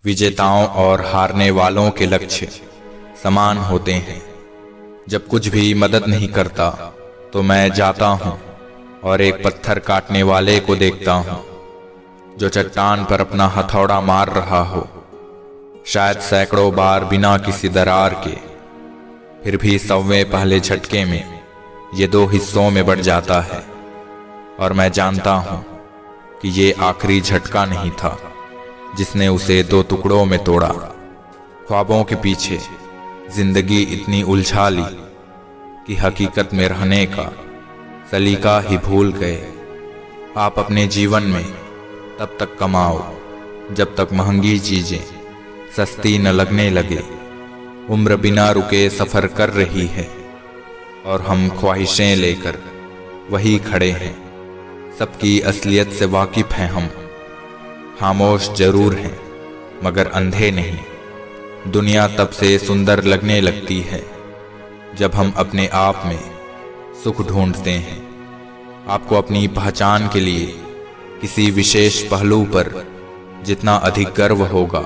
विजेताओं और हारने वालों के लक्ष्य समान होते हैं। जब कुछ भी मदद नहीं करता तो मैं जाता हूँ और एक पत्थर काटने वाले को देखता हूँ जो चट्टान पर अपना हथौड़ा मार रहा हो, शायद सैकड़ों बार बिना किसी दरार के। फिर भी 100वें पहले झटके में ये 2 हिस्सों में बढ़ जाता है और मैं जानता हूँ कि ये आखिरी झटका नहीं था जिसने उसे 2 टुकड़ों में तोड़ा। ख्वाबों के पीछे जिंदगी इतनी उलझा ली कि हकीकत में रहने का सलीका ही भूल गए। आप अपने जीवन में तब तक कमाओ जब तक महंगी चीजें सस्ती न लगने लगे। उम्र बिना रुके सफर कर रही है और हम ख्वाहिशें लेकर वही खड़े हैं। सबकी असलियत से वाकिफ हैं हम, खामोश जरूर हैं मगर अंधे नहीं। दुनिया तब से सुंदर लगने लगती है जब हम अपने आप में सुख ढूंढते हैं। आपको अपनी पहचान के लिए किसी विशेष पहलू पर जितना अधिक गर्व होगा,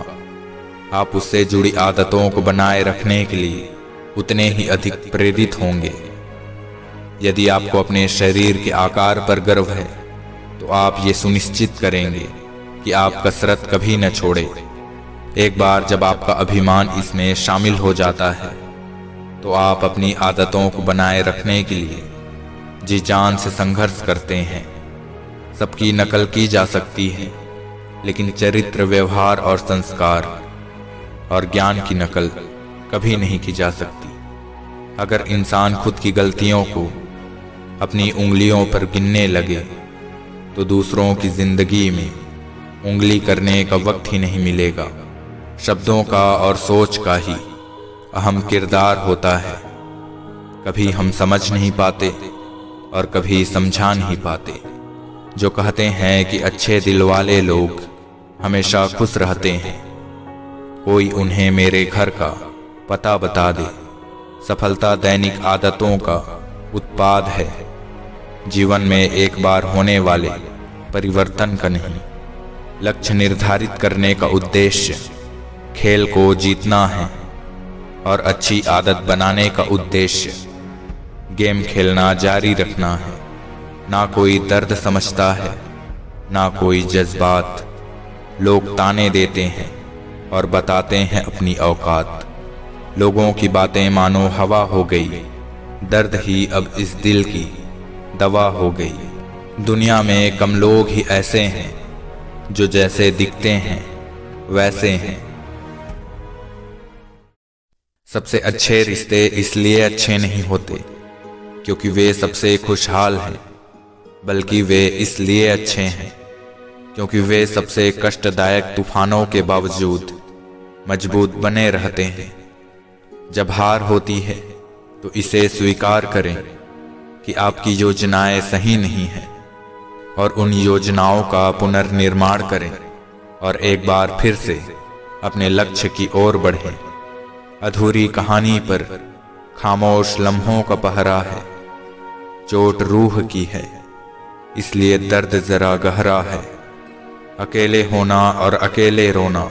आप उससे जुड़ी आदतों को बनाए रखने के लिए उतने ही अधिक प्रेरित होंगे। यदि आपको अपने शरीर के आकार पर गर्व है तो आप ये सुनिश्चित करेंगे कि आप कसरत कभी न छोड़ें। एक बार जब आपका अभिमान इसमें शामिल हो जाता है तो आप अपनी आदतों को बनाए रखने के लिए जी जान से संघर्ष करते हैं। सबकी नकल की जा सकती है लेकिन चरित्र, व्यवहार और संस्कार और ज्ञान की नकल कभी नहीं की जा सकती। अगर इंसान खुद की गलतियों को अपनी उंगलियों पर गिनने लगे तो दूसरों की जिंदगी में उंगली करने का वक्त ही नहीं मिलेगा। शब्दों का और सोच का ही अहम किरदार होता है। कभी हम समझ नहीं पाते और कभी समझा नहीं पाते। जो कहते हैं कि अच्छे दिल वाले लोग हमेशा खुश रहते हैं, कोई उन्हें मेरे घर का पता बता दे। सफलता दैनिक आदतों का उत्पाद है, जीवन में एक बार होने वाले परिवर्तन का नहीं। लक्ष्य निर्धारित करने का उद्देश्य खेल को जीतना है और अच्छी आदत बनाने का उद्देश्य गेम खेलना जारी रखना है। ना कोई दर्द समझता है, ना कोई जज्बात। लोग ताने देते हैं और बताते हैं अपनी औकात। लोगों की बातें मानो हवा हो गई, दर्द ही अब इस दिल की दवा हो गई। दुनिया में कम लोग ही ऐसे हैं जो जैसे दिखते हैं वैसे हैं। सबसे अच्छे रिश्ते इसलिए अच्छे नहीं होते क्योंकि वे सबसे खुशहाल हैं, बल्कि वे इसलिए अच्छे हैं क्योंकि वे सबसे कष्टदायक तूफानों के बावजूद मजबूत बने रहते हैं। जब हार होती है तो इसे स्वीकार करें कि आपकी योजनाएं सही नहीं हैं और उन योजनाओं का पुनर्निर्माण करें और एक बार फिर से अपने लक्ष्य की ओर बढ़ें। अधूरी कहानी पर खामोश लम्हों का पहरा है। चोट रूह की है इसलिए दर्द जरा गहरा है। अकेले होना और अकेले रोना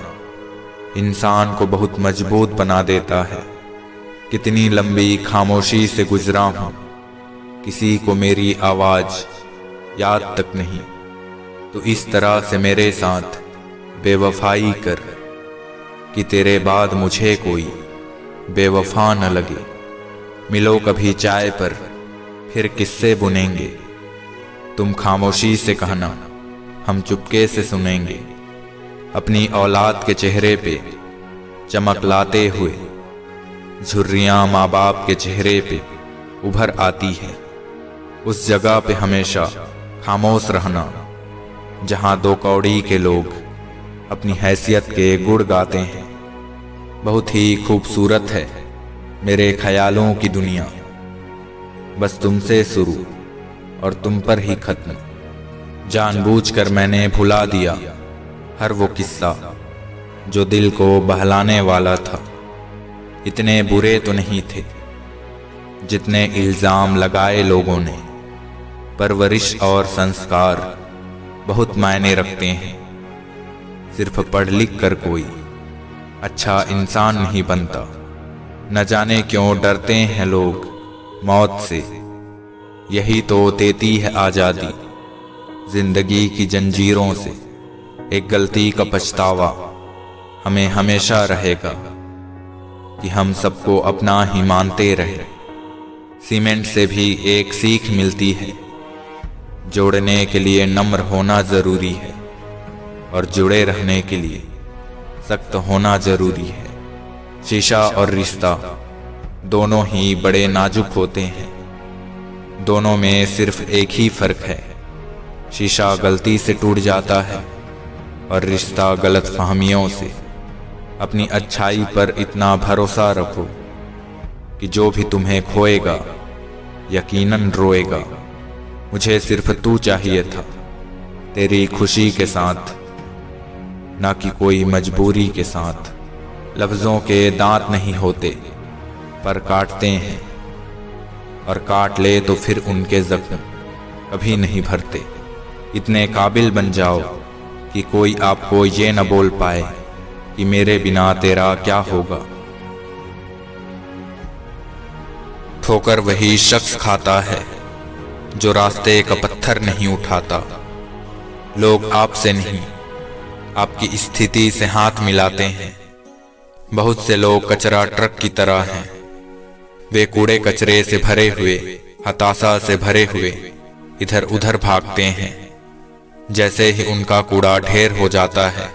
इंसान को बहुत मजबूत बना देता है। कितनी लंबी खामोशी से गुजरा हूँ, किसी को मेरी आवाज याद तक नहीं। तो इस तरह से मेरे साथ बेवफाई कर कि तेरे बाद मुझे कोई बेवफा न लगे। मिलो कभी चाय पर फिर किस्से बुनेंगे। तुम खामोशी से कहना, हम चुपके से सुनेंगे। अपनी औलाद के चेहरे पे चमक लाते हुए झुर्रियां माँ बाप के चेहरे पे उभर आती है। उस जगह पे हमेशा खामोश रहना जहां 2 कौड़ी के लोग अपनी हैसियत के गुण गाते हैं। बहुत ही खूबसूरत है मेरे ख्यालों की दुनिया, बस तुमसे शुरू और तुम पर ही खत्म। जानबूझकर मैंने भुला दिया हर वो किस्सा जो दिल को बहलाने वाला था। इतने बुरे तो नहीं थे जितने इल्जाम लगाए लोगों ने। परवरिश और संस्कार बहुत मायने रखते हैं। सिर्फ पढ़ लिख कर कोई अच्छा इंसान नहीं बनता। न जाने क्यों डरते हैं लोग मौत से, यही तो देती है आज़ादी जिंदगी की जंजीरों से। एक गलती का पछतावा हमें हमेशा रहेगा कि हम सबको अपना ही मानते रहे। सीमेंट से भी एक सीख मिलती है, जोड़ने के लिए नम्र होना जरूरी है और जुड़े रहने के लिए सख्त होना जरूरी है। शीशा और रिश्ता दोनों ही बड़े नाजुक होते हैं। दोनों में सिर्फ एक ही फर्क है, शीशा गलती से टूट जाता है और रिश्ता गलत फहमियों से। अपनी अच्छाई पर इतना भरोसा रखो कि जो भी तुम्हें खोएगा यकीनन रोएगा। मुझे सिर्फ तू चाहिए था, तेरी खुशी के साथ, ना कि कोई मजबूरी के साथ। लफ्ज़ों के दांत नहीं होते पर काटते हैं, और काट ले तो फिर उनके जख्म कभी नहीं भरते। इतने काबिल बन जाओ कि कोई आपको ये न बोल पाए कि मेरे बिना तेरा क्या होगा। ठोकर वही शख्स खाता है जो रास्ते का पत्थर नहीं उठाता। लोग आपसे नहीं, आपकी स्थिति से हाथ मिलाते हैं। बहुत से लोग कचरा ट्रक की तरह हैं, वे कूड़े कचरे से भरे हुए, हताशा से भरे हुए इधर उधर भागते हैं। जैसे ही उनका कूड़ा ढेर हो जाता है,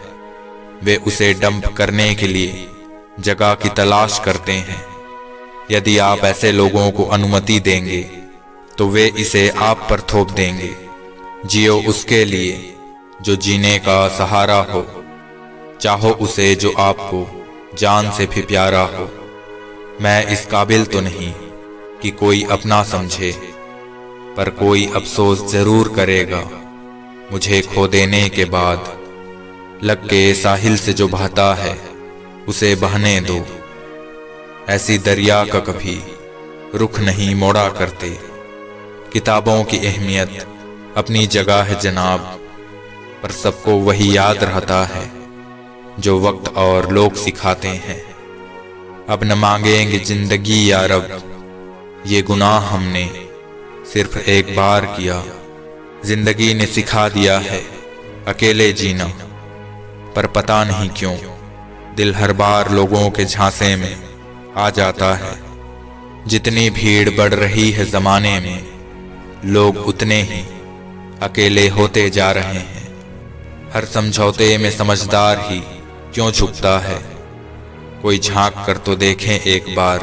वे उसे डंप करने के लिए जगह की तलाश करते हैं। यदि आप ऐसे लोगों को अनुमति देंगे तो वे इसे आप पर थोप देंगे। जियो उसके लिए जो जीने का सहारा हो, चाहो उसे जो आपको जान से भी प्यारा हो। मैं इस काबिल तो नहीं कि कोई अपना समझे, पर कोई अफसोस जरूर करेगा मुझे खो देने के बाद। लग के साहिल से जो बहता है उसे बहने दो, ऐसी दरिया का कभी रुख नहीं मोड़ा करते। किताबों की अहमियत अपनी जगह है जनाब, पर सबको वही याद रहता है जो वक्त और लोग सिखाते हैं। अब न मांगेंगे जिंदगी या रब, ये गुनाह हमने सिर्फ एक बार किया। जिंदगी ने सिखा दिया है अकेले जीना, पर पता नहीं क्यों दिल हर बार लोगों के झांसे में आ जाता है। जितनी भीड़ बढ़ रही है जमाने में, लोग उतने ही अकेले होते जा रहे हैं। हर समझौते में समझदार ही क्यों झुकता है। कोई झांक कर तो देखें एक बार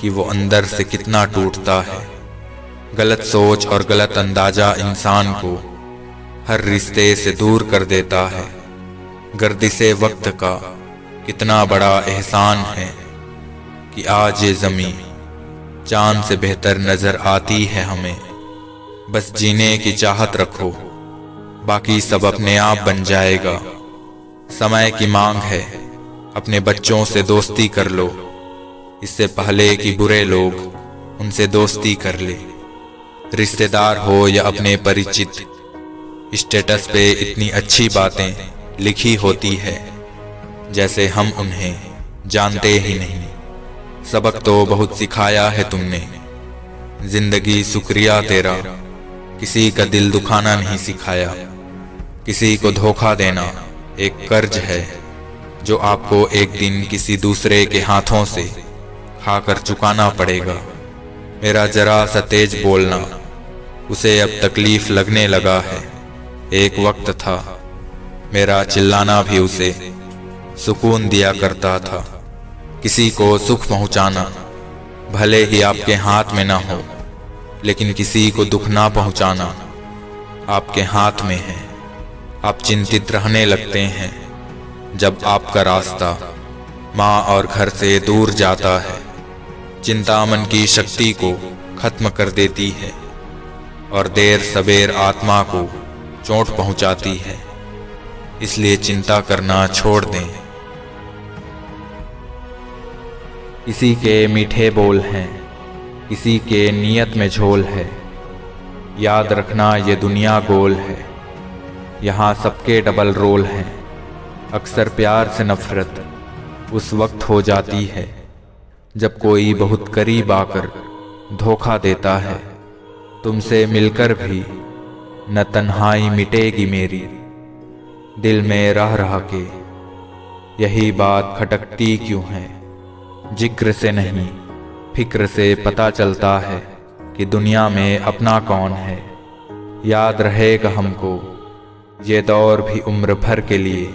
कि वो अंदर से कितना टूटता है। गलत सोच और गलत अंदाजा इंसान को हर रिश्ते से दूर कर देता है। गर्दिशे वक्त का कितना बड़ा एहसान है कि आज ये ज़मीं चांद से बेहतर नजर आती है हमें। बस जीने की चाहत रखो, बाकी सब अपने आप बन जाएगा। समय की मांग है, अपने बच्चों से दोस्ती कर लो, इससे पहले कि बुरे लोग उनसे दोस्ती कर ले। रिश्तेदार हो या अपने परिचित, स्टेटस पे इतनी अच्छी बातें लिखी होती है जैसे हम उन्हें जानते ही नहीं। सबक तो बहुत सिखाया है तुमने, जिंदगी शुक्रिया तेरा। किसी का दिल दुखाना नहीं सिखाया। किसी को धोखा देना एक कर्ज है जो आपको एक दिन किसी दूसरे के हाथों से खाकर चुकाना पड़ेगा। मेरा जरा सा तेज बोलना उसे अब तकलीफ लगने लगा है। एक वक्त था मेरा चिल्लाना भी उसे सुकून दिया करता था। किसी को सुख पहुंचाना भले ही आपके हाथ में ना हो, लेकिन किसी को दुख ना पहुंचाना आपके हाथ में है। आप चिंतित रहने लगते हैं जब आपका रास्ता माँ और घर से दूर जाता है। चिंता मन की शक्ति को खत्म कर देती है और देर सबेर आत्मा को चोट पहुंचाती है। इसलिए चिंता करना छोड़ दें। किसी के मीठे बोल हैं, किसी के नियत में झोल है। याद रखना ये दुनिया गोल है, यहाँ सबके डबल रोल हैं। अक्सर प्यार से नफरत उस वक्त हो जाती है जब कोई बहुत करीब आकर धोखा देता है। तुमसे मिलकर भी न तन्हाई मिटेगी मेरी, दिल में रह रह के यही बात खटकती क्यों है। जिक्र से नहीं फिक्र से पता चलता है कि दुनिया में अपना कौन है। याद रहेगा हमको ये दौर भी उम्र भर के लिए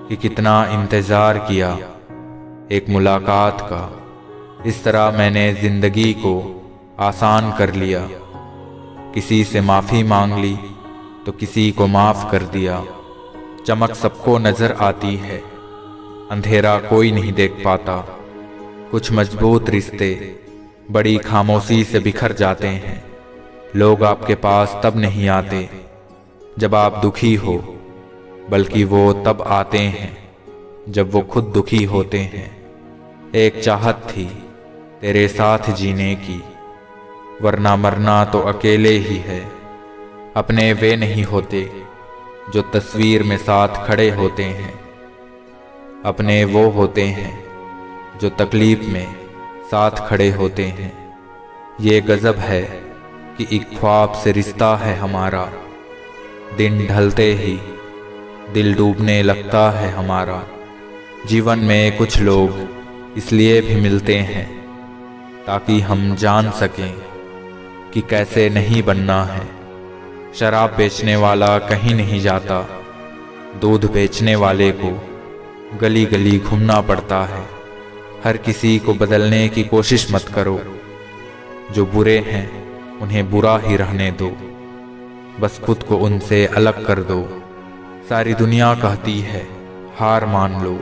कि कितना इंतज़ार किया एक मुलाकात का। इस तरह मैंने ज़िंदगी को आसान कर लिया, किसी से माफ़ी मांग ली तो किसी को माफ़ कर दिया। चमक सबको नज़र आती है, अंधेरा कोई नहीं देख पाता। कुछ मजबूत रिश्ते बड़ी खामोशी से बिखर जाते हैं। लोग आपके पास तब नहीं आते जब आप दुखी हो, बल्कि वो तब आते हैं जब वो खुद दुखी होते हैं। एक चाहत थी तेरे साथ जीने की, वरना मरना तो अकेले ही है। अपने वे नहीं होते जो तस्वीर में साथ खड़े होते हैं, अपने वो होते हैं जो तकलीफ में साथ खड़े होते हैं। ये गजब है कि एक ख्वाब से रिश्ता है हमारा, दिन ढलते ही दिल डूबने लगता है हमारा। जीवन में कुछ लोग इसलिए भी मिलते हैं ताकि हम जान सकें कि कैसे नहीं बनना है। शराब बेचने वाला कहीं नहीं जाता, दूध बेचने वाले को गली गली घूमना पड़ता है। हर किसी को बदलने की कोशिश मत करो, जो बुरे हैं उन्हें बुरा ही रहने दो, बस खुद को उनसे अलग कर दो। सारी दुनिया कहती है हार मान लो,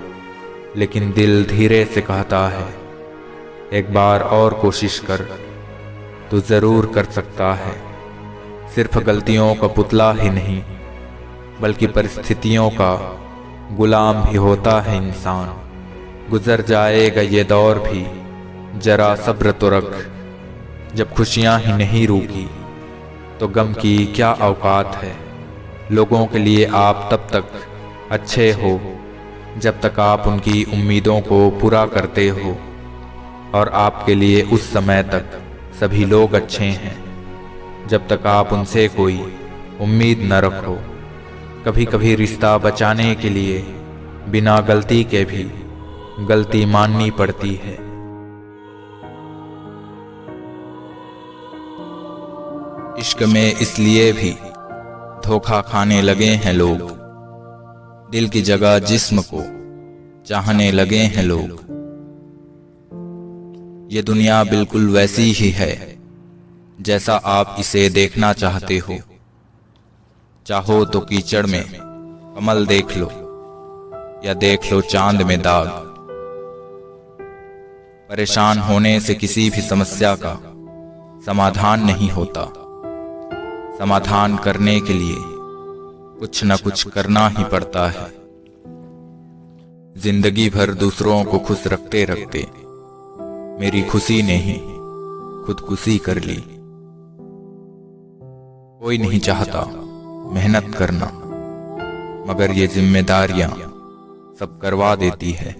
लेकिन दिल धीरे से कहता है एक बार और कोशिश कर, तो जरूर कर सकता है। सिर्फ गलतियों का पुतला ही नहीं, बल्कि परिस्थितियों का गुलाम भी होता है इंसान। गुजर जाएगा ये दौर भी, जरा सब्र तो रख। जब खुशियां ही नहीं रुकी तो गम की क्या औकात है। लोगों के लिए आप तब तक अच्छे हो जब तक आप उनकी उम्मीदों को पूरा करते हो, और आपके लिए उस समय तक सभी लोग अच्छे हैं जब तक आप उनसे कोई उम्मीद न रखो। कभी कभी रिश्ता बचाने के लिए बिना गलती के भी गलती माननी पड़ती है। इश्क में इसलिए भी धोखा खाने लगे हैं लोग, दिल की जगह जिस्म को चाहने लगे हैं लोग। ये दुनिया बिल्कुल वैसी ही है जैसा आप इसे देखना चाहते हो। चाहो तो कीचड़ में कमल देख लो, या देख लो चांद में दाग। परेशान होने से किसी भी समस्या का समाधान नहीं होता। समाधान करने के लिए कुछ न कुछ करना ही पड़ता है। जिंदगी भर दूसरों को खुश रखते रखते मेरी खुशी ने ही खुदकुशी कर ली। कोई नहीं चाहता मेहनत करना, मगर ये जिम्मेदारियां सब करवा देती है।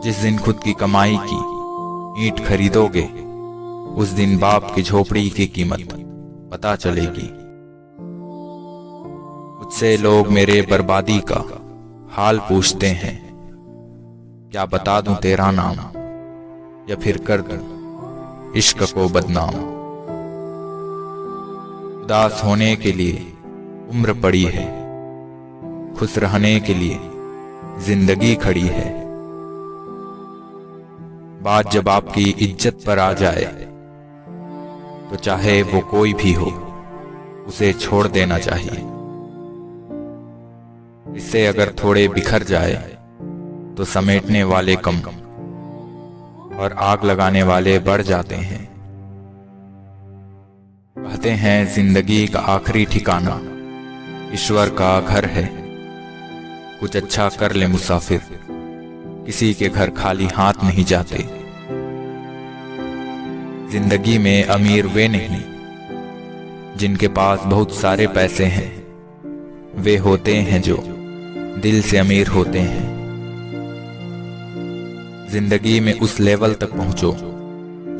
जिस दिन खुद की कमाई की ईंट खरीदोगे, उस दिन बाप की झोपड़ी की कीमत पता चलेगी। मुझसे लोग मेरे बर्बादी का हाल पूछते हैं, क्या बता दूं तेरा नाम, या फिर कर दूं इश्क को बदनाम। उदास होने के लिए उम्र पड़ी है, खुश रहने के लिए जिंदगी खड़ी है। बात जब आपकी इज्जत पर आ जाए, तो चाहे वो कोई भी हो, उसे छोड़ देना चाहिए। इससे अगर थोड़े बिखर जाए तो समेटने वाले कम और आग लगाने वाले बढ़ जाते हैं। कहते हैं जिंदगी का आखिरी ठिकाना ईश्वर का घर है। कुछ अच्छा कर ले मुसाफिर, किसी के घर खाली हाथ नहीं जाते। जिंदगी में अमीर वे नहीं जिनके पास बहुत सारे पैसे हैं, वे होते हैं जो दिल से अमीर होते हैं। जिंदगी में उस लेवल तक पहुंचो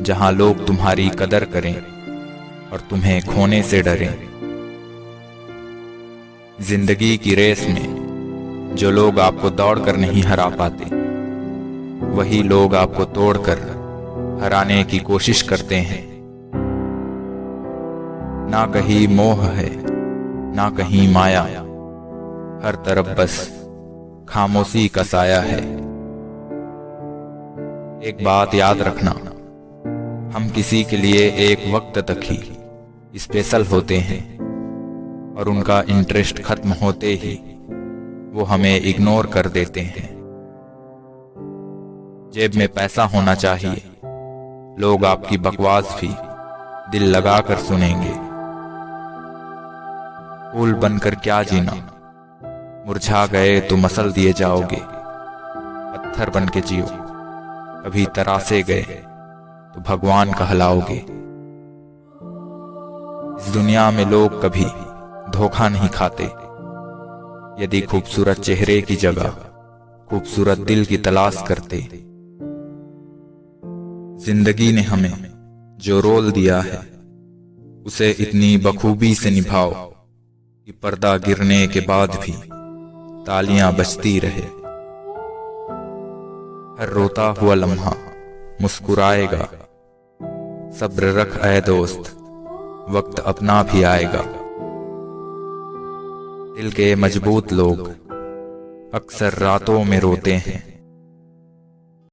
जहां लोग तुम्हारी कदर करें और तुम्हें खोने से डरें। जिंदगी की रेस में जो लोग आपको दौड़कर नहीं हरा पाते, वही लोग आपको तोड़कर हराने की कोशिश करते हैं। ना कहीं मोह है ना कहीं माया, हर तरफ बस खामोशी का साया है। एक बात याद रखना, हम किसी के लिए एक वक्त तक ही स्पेशल होते हैं और उनका इंटरेस्ट खत्म होते ही वो हमें इग्नोर कर देते हैं। जेब में पैसा होना चाहिए, लोग आपकी बकवास भी दिल लगाकर सुनेंगे। फूल बनकर क्या जीना, मुरझा गए तो मसल दिए जाओगे। पत्थर बन के जियो, कभी तरासे गए तो भगवान कहलाओगे। इस दुनिया में लोग कभी धोखा नहीं खाते। यदि खूबसूरत चेहरे की जगह खूबसूरत दिल की तलाश करते। जिंदगी ने हमें जो रोल दिया है उसे इतनी बखूबी से निभाओ कि पर्दा गिरने के बाद भी तालियां बजती रहे। हर रोता हुआ लम्हा मुस्कुराएगा, सब्र रख ऐ दोस्त, वक्त अपना भी आएगा। दिल के मजबूत लोग अक्सर रातों में रोते हैं,